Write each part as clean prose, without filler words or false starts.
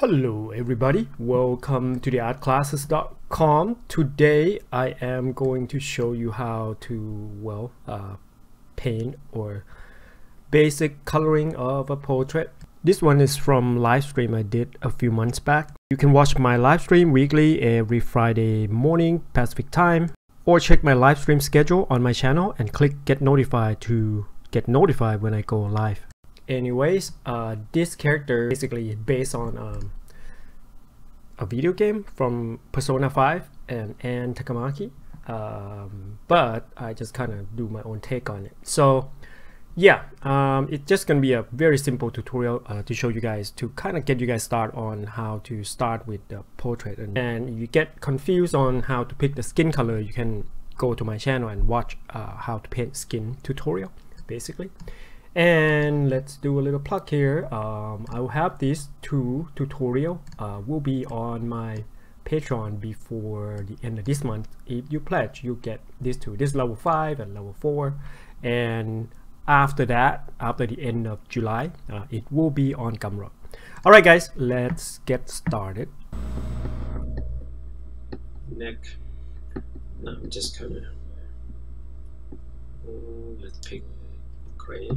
Hello everybody, welcome to the artclasses.com. Today I am going to show you how to paint or basic coloring of a portrait. This one is from live stream I did a few months back. You can watch my live stream weekly every Friday morning Pacific time, or check my live stream schedule on my channel and click get notified to get notified when I go live. Anyways, this character basically is based on a video game from Persona 5 and Takamaki, but I just kind of do my own take on it. So yeah, it's just gonna be a very simple tutorial to show you guys, to kind of get you guys started on how to start with the portrait. And if you get confused on how to pick the skin color, you can go to my channel and watch how to paint skin tutorial basically. And let's do a little plug here. I will have these two tutorial will be on my Patreon before the end of this month. If you pledge, you get these two. This level 5 and level 4, and after that, after the end of July, it will be on Gumroad. All right guys, let's get started. Neck. Now I'm just kind of let's pick gray,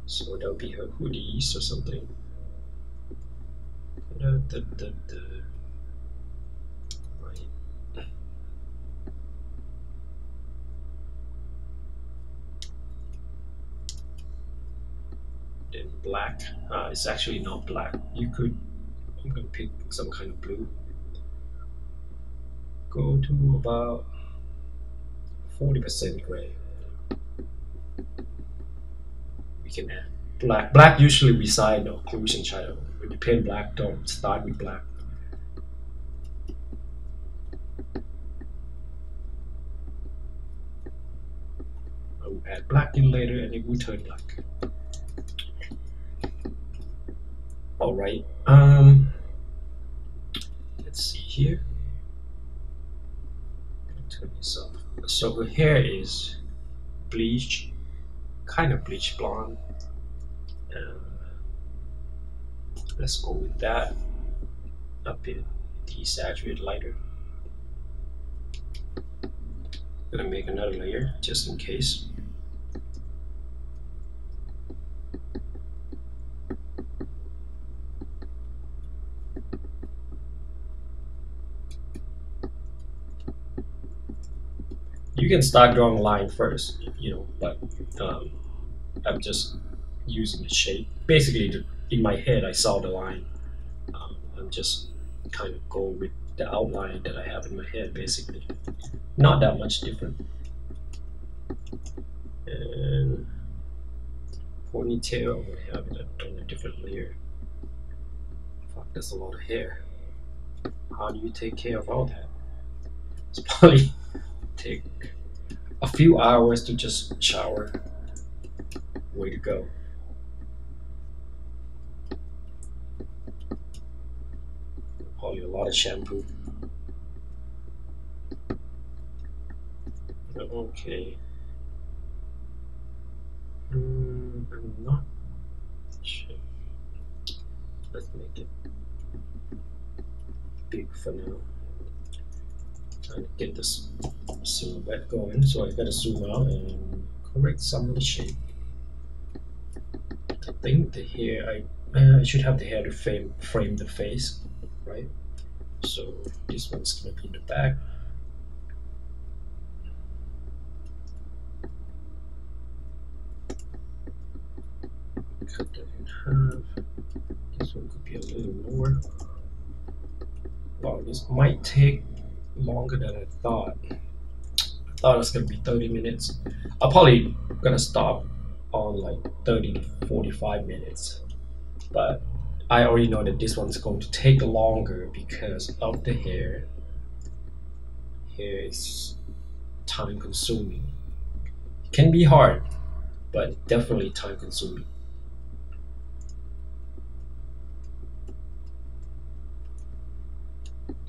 so that'll be her hoodies or something. Right. Then black. It's actually not black. I'm gonna pick some kind of blue. Go to about 40% gray. Can add black. Black usually reside the occlusion shadow. When you paint black, don't start with black. I will add black in later and it will turn black. Alright, let's see here. Turn this off. So her hair is bleached, kind of bleach blonde. Let's go with that. A bit desaturated lighter. Gonna make another layer just in case. You can start drawing a line first, but I'm just using the shape. Basically, in my head, I saw the line. I'm just kind of go with the outline that I have in my head, basically. Not that much different. And ponytail, I'm going to have it on a different layer. Fuck, that's a lot of hair. How do you take care of all that? It's probably take a few hours to just shower. Way to go. Probably a lot of shampoo. Okay. I'm not sure. Let's make it big for now. Trying to get this silhouette going, so I gotta zoom out and correct some of the shape. I think the hair, I should have the hair to frame the face, right? So this one's gonna be in the back. Cut that in half. This one could be a little lower. Wow, this might take longer than I thought. I thought it was gonna be 30 minutes. I'm probably gonna stop on like 30 to 45 minutes, but I already know that this one's going to take longer because of the hair. Hair is time consuming. It can be hard, but definitely time consuming.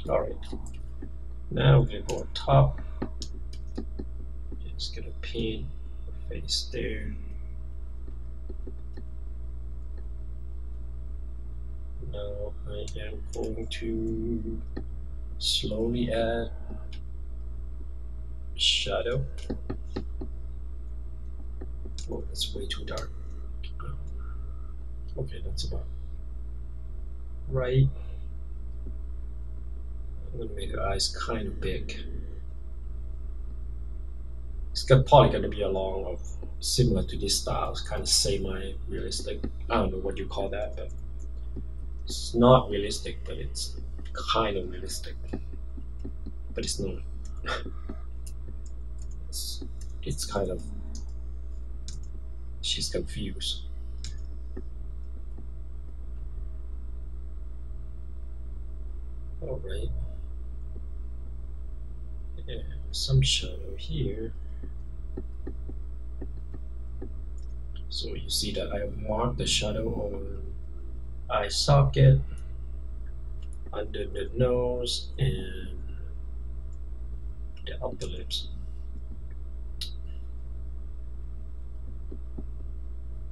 Alright, now we're gonna go on top. Just gonna paint the face there. Now I am going to slowly add shadow. Oh, that's way too dark. Okay, that's about right. I'm gonna make her eyes kind of big. It's probably gonna be along of similar to this style. It's kind of semi-realistic. I don't know what you call that, but it's not realistic, but it's kind of realistic. But it's not. It's kind of. She's confused. All right. Yeah, some shadow here. So you see that I marked the shadow on eye socket, under the nose, and the upper lips.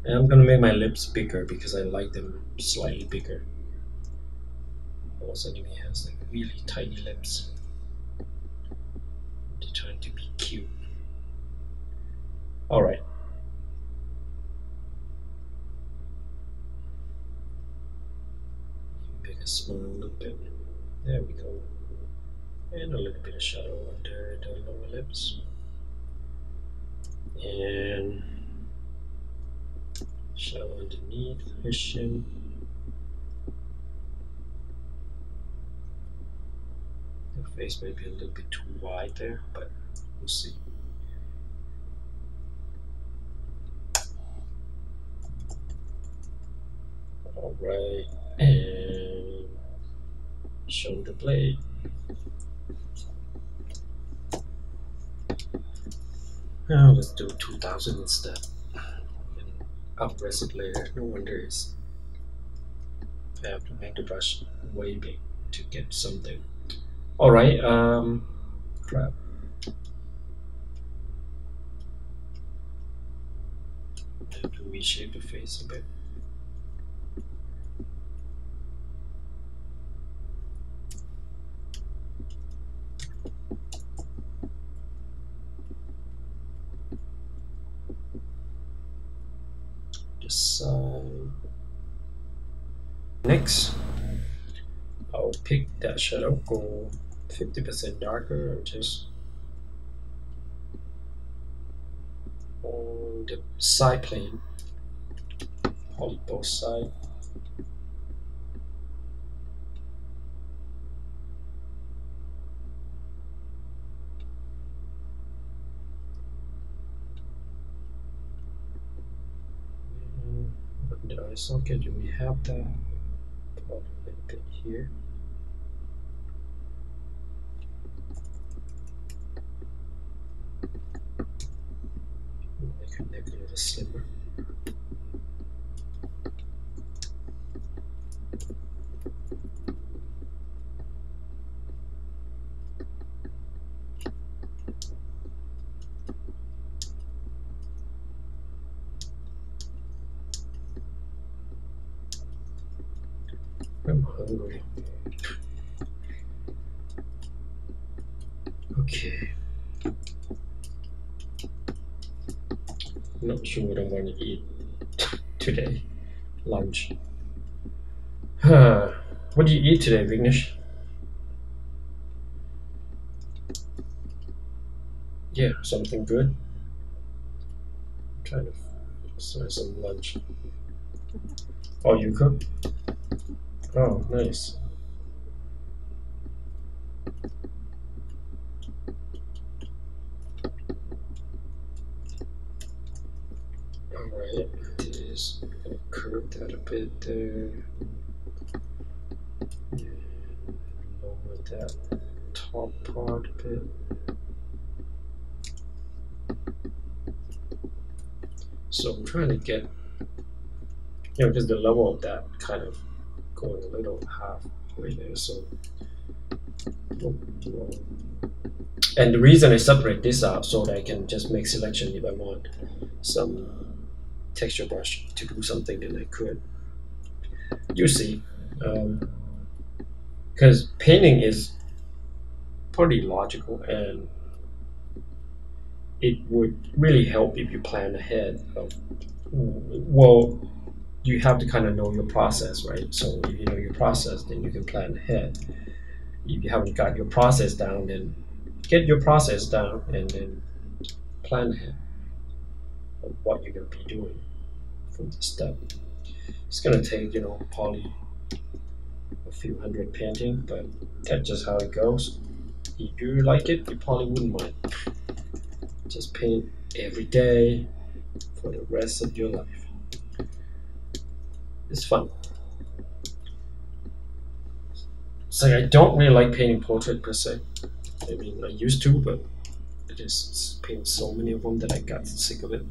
And I'm gonna make my lips bigger because I like them slightly bigger. Most anime has like really tiny lips. They're trying to be cute. All right. Make a smile a little bit. There we go. And a little bit of shadow under the lower lips. And shadow underneath her chin. The face may be a little bit too wide there, but we'll see. All right, and shoulder blade. Now let's do 2000 instead. And up-res it later. No wonder it's I have to make the brush way big to get something. All right, crap. I have to reshape the face a bit. Side. Next, I'll pick that shadow, go 50% darker, or just on the side plane, hold both sides. The eye socket, do we have that? Put a little bit here. Make her neck a little slimmer. I'm hungry. Okay. Not sure what I'm going to eat today. Lunch. What do you eat today, Vignesh? Yeah, something good. I'm trying to find some lunch. Oh, you cook? Oh, nice. Alright, just gonna curve that a bit there. And lower that top part a bit. So I'm trying to get, because the level of that kind of going a little halfway there, so and the reason I separate this out so that I can just make selection if I want some texture brush to do something, then I could. You see, Because painting is pretty logical, and it would really help if you plan ahead of, well, you have to kind of know your process, right? So if you know your process, then you can plan ahead. If you haven't got your process down, then get your process down and then plan ahead of what you're going to be doing from the step. It's going to take, probably a few hundred painting, but that's just how it goes. If you like it, you probably wouldn't mind. Just paint every day for the rest of your life. It's fun. So I don't really like painting portrait per se. I mean, I used to, but I just painted so many of them that I got sick of it.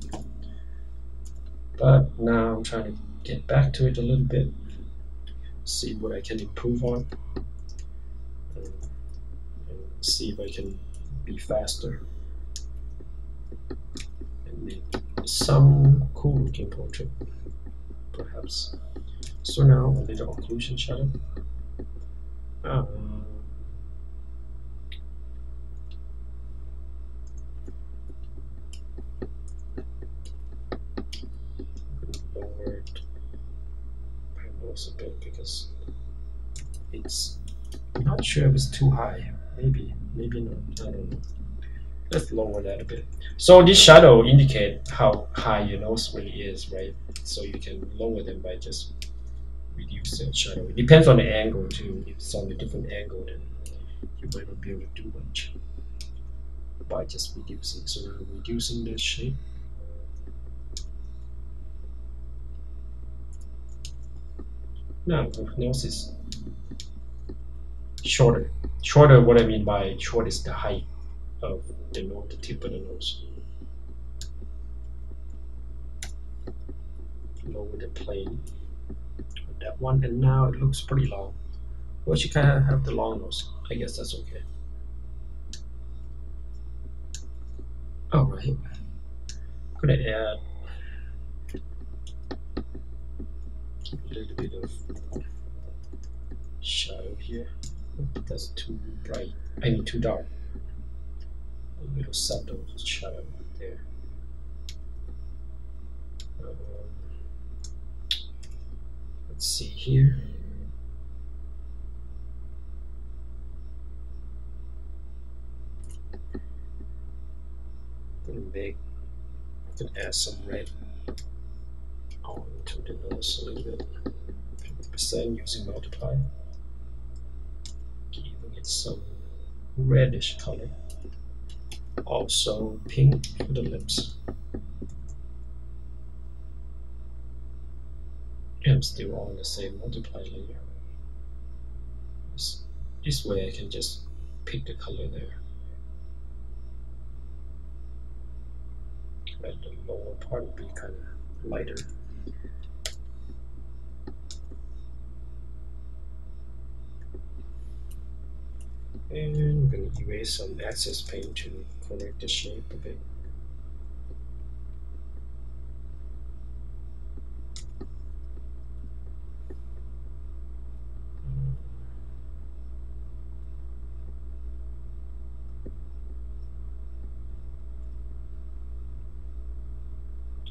But now I'm trying to get back to it a little bit, see what I can improve on, and see if I can be faster and make some cool looking portrait, perhaps. So now a little occlusion shadow. Lowered panels a bit because it's not sure if it's too high. Maybe not. I don't know. Let's lower that a bit. So this shadow indicate how high your nose really is, right? So you can lower them by just reduce the shadow. It depends on the angle too. If it's on a different angle, then you might not be able to do much by just reducing. So now reducing the shape. Now the nose is shorter. Shorter, what I mean by short is the height of the nose, the tip of the nose. Lower the plane of that one, and now it looks pretty long. Well, you kind of have the long nose. I guess that's okay. All right. I'm gonna add a little bit of shadow here. That's too bright. I mean too dark. A little subtle shadow there. Let's see here. I can add some red onto the nose a little bit. 50% using multiply. Giving it some reddish color. Also pink for the lips. I'm still on the same multiply layer. This way I can just pick the color there. Right, the lower part will be kind of lighter. And I'm going to erase some excess paint to correct the shape a bit.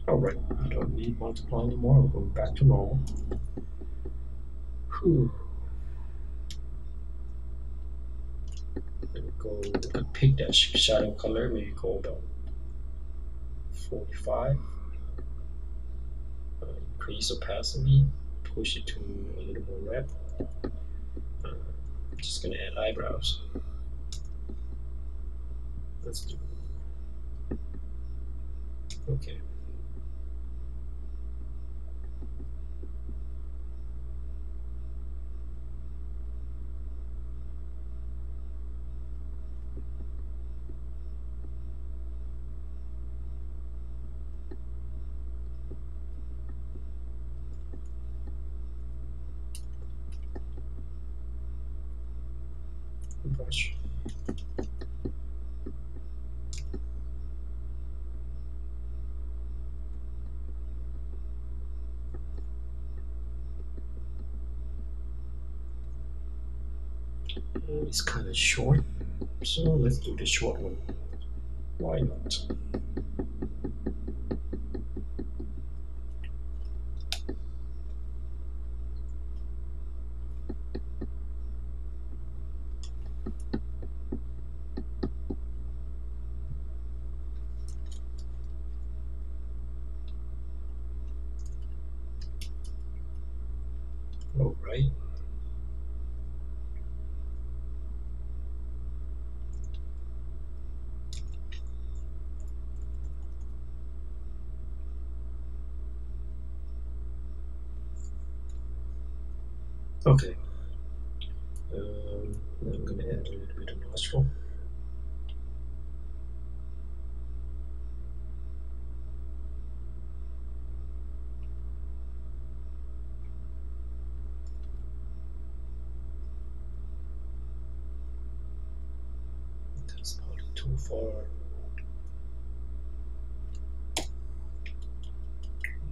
Alright, I don't need multiply anymore. I'm going back to normal. Whew. Go and pick that shadow color, maybe go about 45. Increase opacity, push it to a little more red. Just gonna add eyebrows. Let's do. Okay. Brush. It's kind of short, so let's do the short one. Why not? All right. Okay. Now I'm going to add a little bit of nostril. That's probably too far.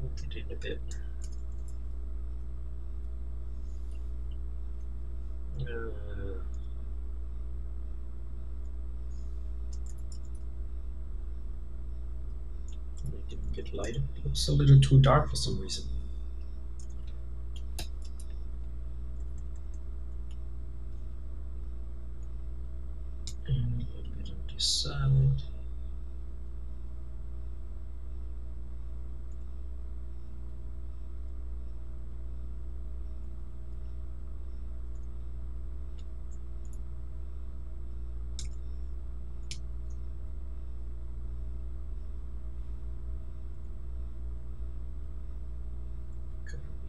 Move it in a bit. Make it a bit lighter. It's a little too dark for some reason. And a little bit on this side.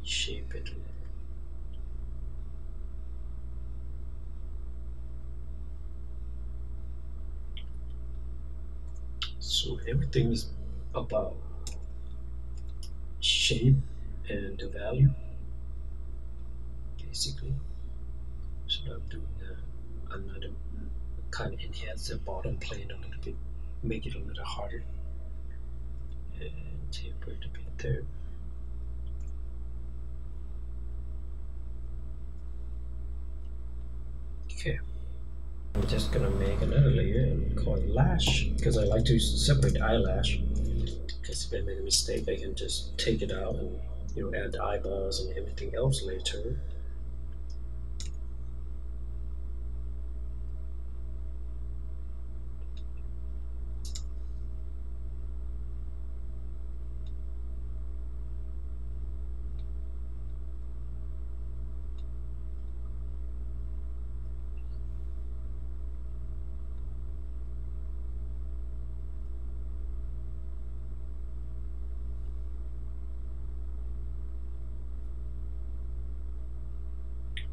Shape it a little. So everything is about shape and the value, basically. So I'm doing another kind of enhance the bottom plane a little bit, make it a little harder, and taper it a bit there. Okay, I'm just gonna make another layer and call it lash, because I like to separate the eyelash, because if I make a mistake I can just take it out and add the eyeballs and everything else later.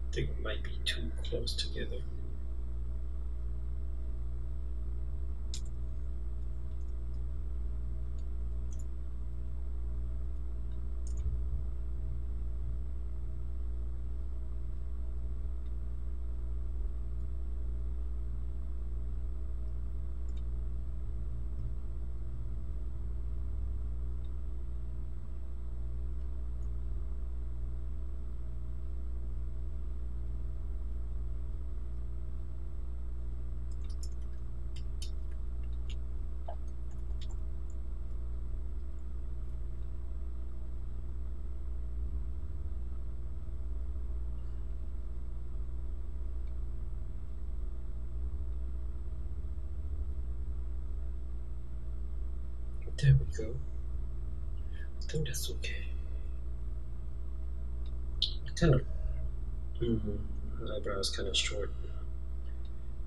I think it might be too close together. There we go. I think that's okay. Kind of, eyebrow is kind of short,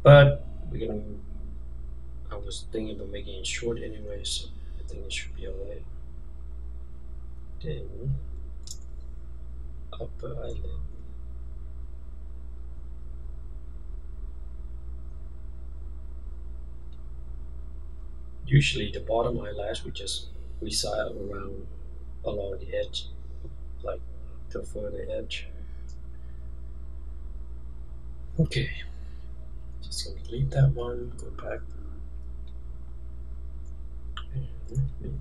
but we're gonna. I was thinking about making it short anyway, so I think it should be alright. Then upper eyelid. Usually the bottom eyelash we just reside around along the edge, like the further edge. Okay, just gonna delete that one, go back, and maybe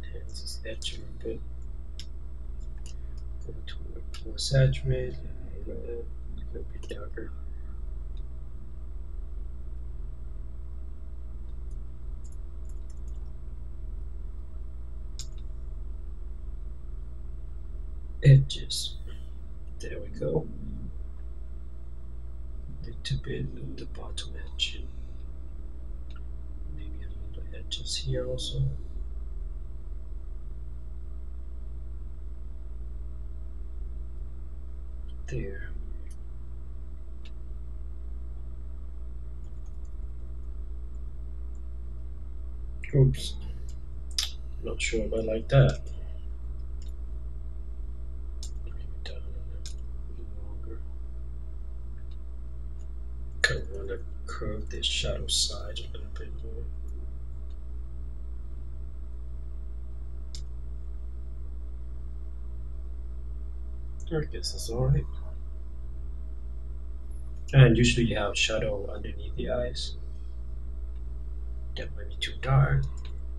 enhance this edge a little bit. Go to more saturated, red, A bit darker. Edges. There we go. A little bit on the bottom edge. Maybe a little edges here also. There. Oops. Not sure if I like that. Maybe down a little longer. Kind of want to curve this shadow side a little bit more. I guess that's alright. And usually you have shadow underneath the eyes. That might be too dark.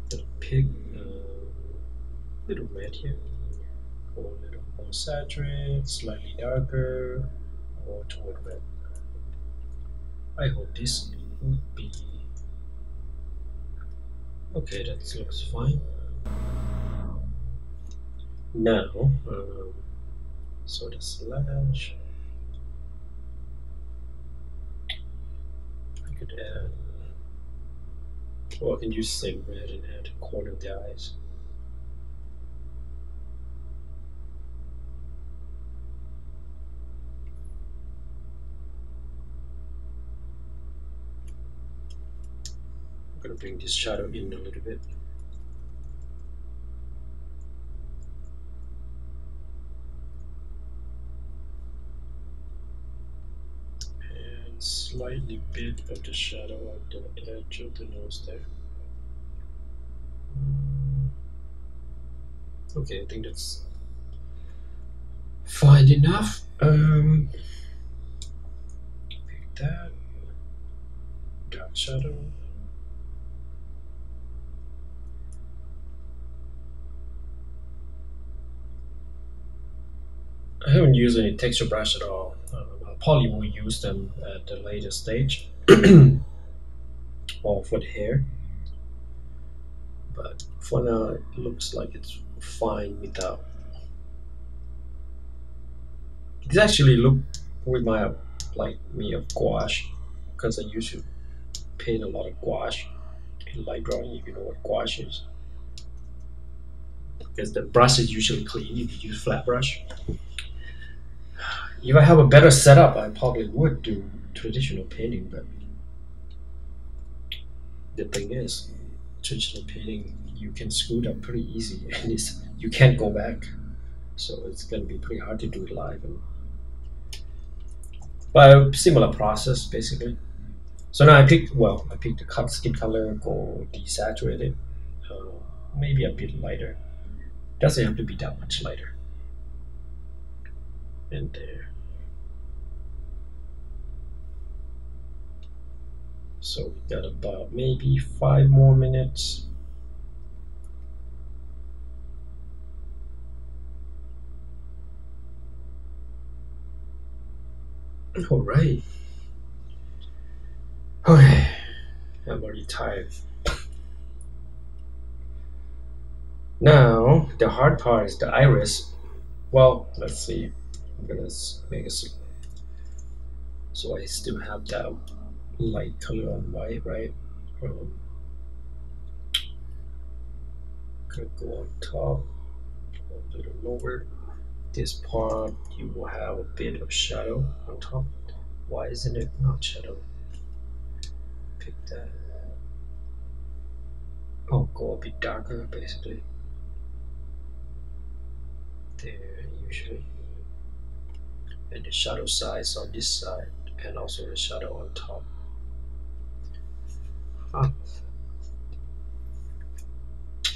Little pig, little red here. Go a little more saturated, slightly darker, or toward red. I hope this would be okay. That looks fine. Now, so the slash. I could add. Well, I can use the same red and add the corner of the eyes. I'm gonna bring this shadow in a little bit. And slightly bit of the shadow at the edge of the nose there. Okay, I think that's fine enough. Pick that dark shadow. I haven't used any texture brush at all. I probably will use them at the later stage or for the hair. But for now, it looks like it's fine without. It actually look remind like me of gouache because I used to paint a lot of gouache in light drawing. If you know what gouache is, because the brush is usually clean if you use flat brush. If I have a better setup, I probably would do traditional painting, but the thing is, traditional painting you can screw it up pretty easy, and you can't go back. So it's gonna be pretty hard to do it live. But a similar process basically. So now I picked the skin color, go desaturated, maybe a bit lighter. Doesn't have to be that much lighter. And there. So we got about maybe 5 more minutes. All right. Okay, I'm already tired. Now the hard part is the iris. Well, let's see. I'm gonna make it so I still have that light color on white, right? Gonna go on top, a little lower. This part you will have a bit of shadow on top. Why isn't it not shadow? Pick that. Oh, go a bit darker basically. There usually. And the shadow size on this side, and also the shadow on top.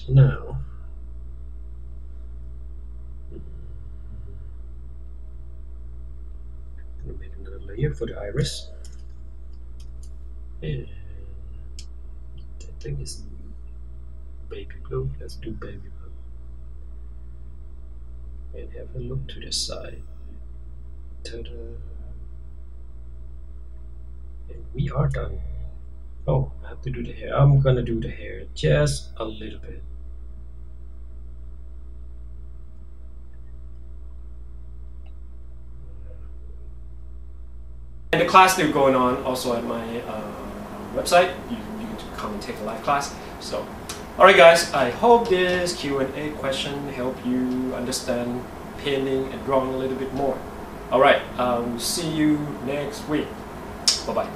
Now, I'm gonna make another layer for the iris, and that thing is baby blue. Let's do baby blue, and have a look to the side. Ta-da! And we are done. Oh, I have to do the hair. I'm gonna do the hair just a little bit. And the class still going on also at my website. You can come and take a live class. So, all right, guys. I hope this Q&A question helped you understand painting and drawing a little bit more. All right. See you next week. Bye bye.